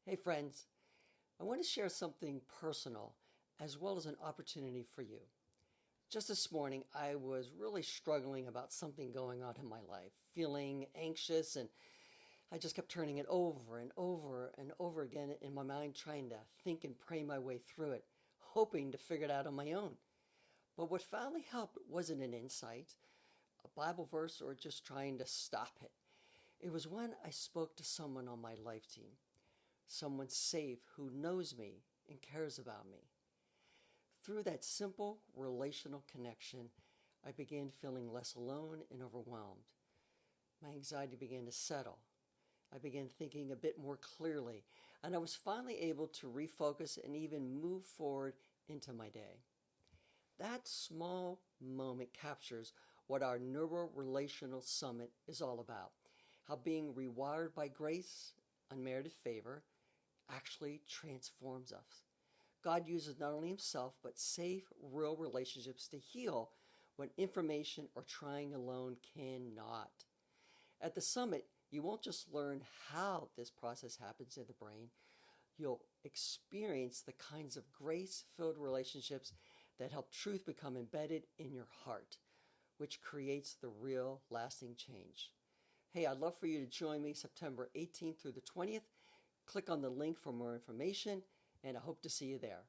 Hey friends, I want to share something personal as well as an opportunity for you. Just this morning, I was really struggling about something going on in my life, feeling anxious, and I just kept turning it over and over and over again in my mind, trying to think and pray my way through it, hoping to figure it out on my own. But what finally helped wasn't an insight, a Bible verse, or just trying to stop it. It was when I spoke to someone on my life team, someone safe who knows me and cares about me. Through that simple relational connection, I began feeling less alone and overwhelmed. My anxiety began to settle. I began thinking a bit more clearly, and I was finally able to refocus and even move forward into my day. That small moment captures what our Neuro-Relational Summit is all about. How being rewired by grace, unmerited favor, actually transforms us. God uses not only himself, but safe, real relationships to heal when information or trying alone cannot. At the summit, you won't just learn how this process happens in the brain, you'll experience the kinds of grace-filled relationships that help truth become embedded in your heart, which creates the real lasting change. Hey, I'd love for you to join me September 18th through the 20th. Click on the link for more information, and I hope to see you there.